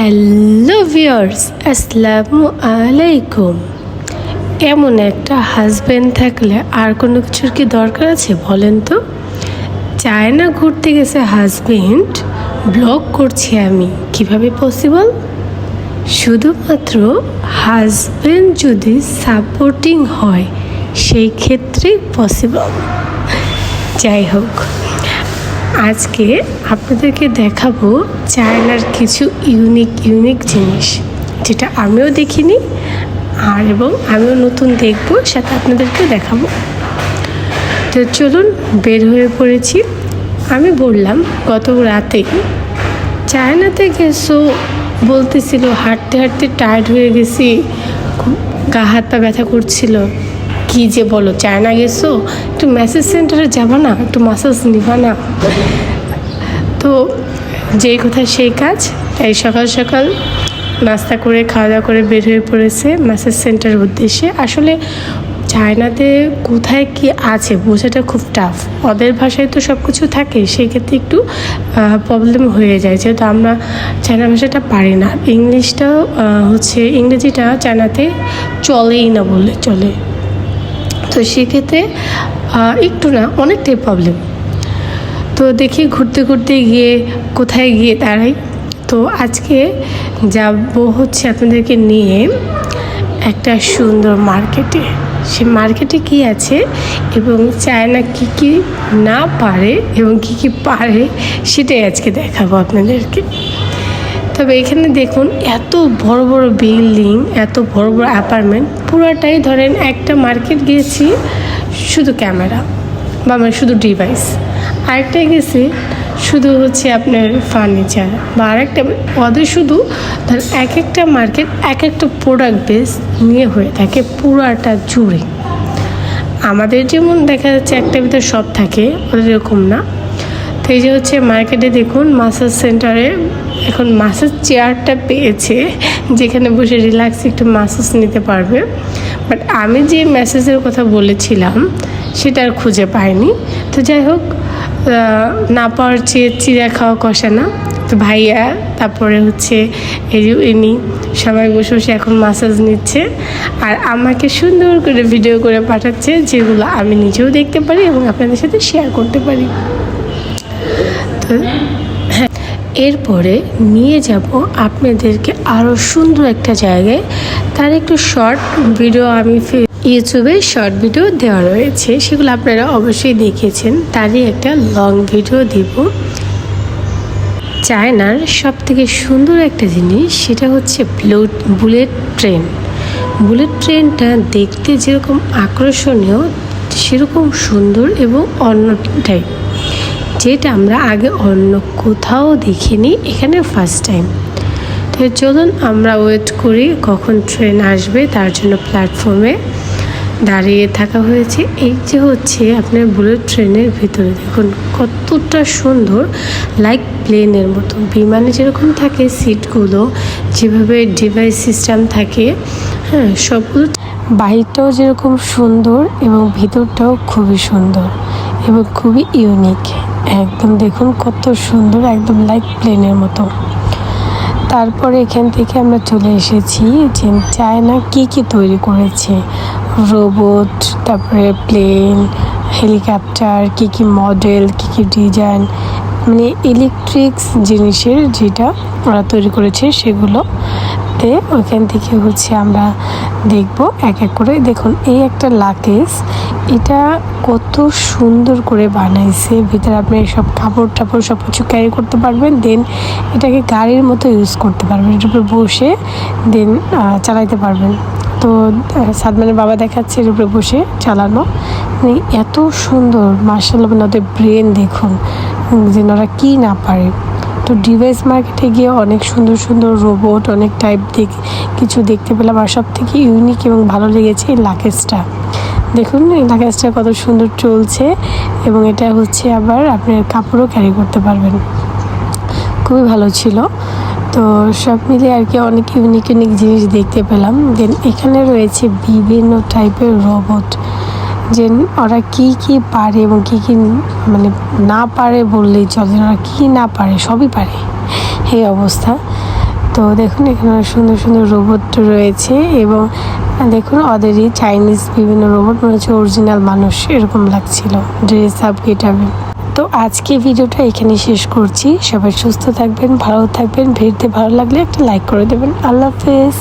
Hello viewers, আসসালামু আলাইকুম। এমন একটা হাজব্যান্ড থাকলে আর কোনো কিছুর কি দরকার আছে বলেন তো? চায়না ঘুরতে গেছে হাজব্যান্ড, ব্লগ করছি আমি, কিভাবে পসিবল? শুধুমাত্র হাজব্যান্ড যদি সাপোর্টিং হয় সেই ক্ষেত্রেই পসিবল। যাই হোক, আজকে আপনাদেরকে দেখাবো চায়নার কিছু ইউনিক জিনিস, যেটা আমিও দেখিনি এবং আমিও নতুন দেখবো, সাথে আপনাদেরকে দেখাবো। তো চলুন, বের হয়ে পড়েছি। আমি বললাম গত রাতে চায়নাতে গেছো, বলতেছিল হাঁটতে হাঁটতে টায়ার্ড হয়ে গেছি, গা হাত পা ব্যথা করছিল। কি যে বলো, চায়না গেছো, একটু ম্যাসেজ সেন্টারে যাবা না, একটু মাসাজ নিবা না? তো যেই কথা সেই কাজ, তাই সকাল সকাল নাস্তা করে খাওয়া দাওয়া করে বের হয়ে পড়েছে ম্যাসেজ সেন্টারের উদ্দেশ্যে। আসলে চায়নাতে কোথায় কি আছে বোঝাটা খুব টাফ, ওদের ভাষায় তো সব কিছু থাকে, সেই ক্ষেত্রে একটু প্রবলেম হয়ে যায়, যেহেতু আমরা চায়না ভাষাটা পারি না। ইংরেজিটা চায়নাতে চলেই না বললে চলে। তো সেক্ষেত্রে একটু না অনেকটাই প্রবলেম। তো দেখি ঘুরতে ঘুরতে গিয়ে কোথায় গিয়ে দাঁড়াই। তো আজকে যাবো হচ্ছে আপনাদেরকে নিয়ে একটা সুন্দর মার্কেটে। সে মার্কেটে কি আছে এবং চায়না কি না পারে এবং কি পারে সেটাই আজকে দেখাবো আপনাদেরকে। তবে এখানে দেখুন, এত বড় বড় বিল্ডিং, এত বড় বড় অ্যাপার্টমেন্ট, পুরোটাই ধরেন একটা মার্কেট গিয়েছি শুধু ক্যামেরা বা শুধু ডিভাইস, আরেকটাই গেছি শুধু হচ্ছে আপনার ফার্নিচার, বা আরেকটা ওদের শুধু ধর এক একটা মার্কেট এক একটা প্রোডাক্ট বেস নিয়ে হয়ে থাকে পুরাটা জুড়ে। আমাদের যেমন দেখা যাচ্ছে একটা ভিতরে সব থাকে, ওদের এরকম না। তো এই যে হচ্ছে মার্কেটে দেখুন, মাসাজ সেন্টারে এখন মাসাজ চেয়ারটা পেয়েছে, যেখানে বসে রিল্যাক্স একটু মাসাজ নিতে পারবে। বাট আমি যে মেসেজের কথা বলেছিলাম সেটা আর খুঁজে পাইনি। তো যাই হোক, না পাওয়ার চেয়ে চিড়া খাওয়া কষা না। তো ভাইয়া, তারপরে হচ্ছে এই যে ইনি, সবাই বসে বসে এখন মাসাজ নিচ্ছে আর আমাকে সুন্দর করে ভিডিও করে পাঠাচ্ছে, যেগুলো আমি নিজেও দেখতে পারি এবং আপনাদের সাথে শেয়ার করতে পারি। তো হ্যাঁ, এরপরে নিয়ে যাব আপনাদেরকে আরও সুন্দর একটা জায়গায়। তার একটু শর্ট ভিডিও আমি ইউটিউবে শর্ট ভিডিও দেওয়া রয়েছে, সেগুলো আপনারা অবশ্যই দেখেছেন। তারই একটা লং ভিডিও দিব। চায়নার সব থেকে সুন্দর একটা জিনিস, সেটা হচ্ছে বুলেট ট্রেন। বুলেট ট্রেনটা দেখতে যেরকম আকর্ষণীয়, সেরকম সুন্দর এবং অন্য টাইপ, যেটা আমরা আগে অন্য কোথাও দেখিনি, এখানে ফার্স্ট টাইম। তো চলুন আমরা ওয়েট করি কখন ট্রেন আসবে, তার জন্য প্ল্যাটফর্মে দাঁড়িয়ে থাকা হয়েছে। এই যে হচ্ছে আপনার বুলেট ট্রেনের ভিতরে দেখুন কতটা সুন্দর, লাইক প্লেনের মতো, বিমানে যেরকম থাকে সিটগুলো, যেভাবে ডিভাইস সিস্টেম থাকে, হ্যাঁ, সবগুলো বাহিরটাও যেরকম সুন্দর এবং ভিতরটাও খুবই সুন্দর এবং খুবই ইউনিক। একদম দেখুন কত সুন্দর, একদম লাইক প্লেনের মতো। তারপরে এখান থেকে আমরা চলে এসেছি যে চায়না কি তৈরি করেছে, রোবট, তারপরে প্লেন, হেলিকপ্টার, কি মডেল, কি ডিজাইন, মানে ইলেকট্রিক্স জিনিসের যেটা ওরা তৈরি করেছে সেগুলোতে ওইখান থেকে হচ্ছে আমরা দেখব এক এক করে। দেখুন এই একটা লাকেজ, এটা কত সুন্দর করে বানাইছে। ভিতরে আপনি সব কাপড় টাপড় সব কিছু ক্যারি করতে পারবেন, দেন এটাকে গাড়ির মতো ইউজ করতে পারবেন, এটার উপরে বসে দেন চালাইতে পারবেন। তো সাদমানের বাবা দেখাচ্ছে এর উপরে বসে চালানো, মানে এত সুন্দর, মার্শাল্লাহ। মানে ওদের ব্রেন দেখুন যে ওরা কী না পারে। তো ডিভাইস মার্কেটে গিয়ে অনেক সুন্দর সুন্দর রোবট, অনেক টাইপ কিছু দেখতে পেলাম। আর সব থেকে ইউনিক এবং ভালো লেগেছে এই লাকেজটা। দেখুন এই লাকেজটা কত সুন্দর চলছে, এবং এটা হচ্ছে আবার আপনার কাপড়ও ক্যারি করতে পারবেন, খুবই ভালো ছিল। তো সব মিলে আর কি অনেক ইউনিক জিনিস দেখতে পেলাম। দেন এখানে রয়েছে বিভিন্ন টাইপের রোবট, যে ওরা কি পারে এবং কি মানে না পারে বললেই চলে, ওরা কি না পারে সবই পারে, এই অবস্থা। তো তো দেখুন এখানে সুন্দর সুন্দর রোবট রয়েছে এবং দেখুন ওদেরই চাইনিজ বিভিন্ন রোবট মনে হচ্ছে অরিজিনাল মানুষ এরকম লাগছিল ড্রেস আপ গেটআপে। তো আজকে ভিডিওটা এখানে শেষ করছি। সবাই সুস্থ থাকবেন, ভালো থাকবেন। ভিডিওতে ভালো লাগলে একটা লাইক করে দেবেন। আল্লাহ হাফেজ।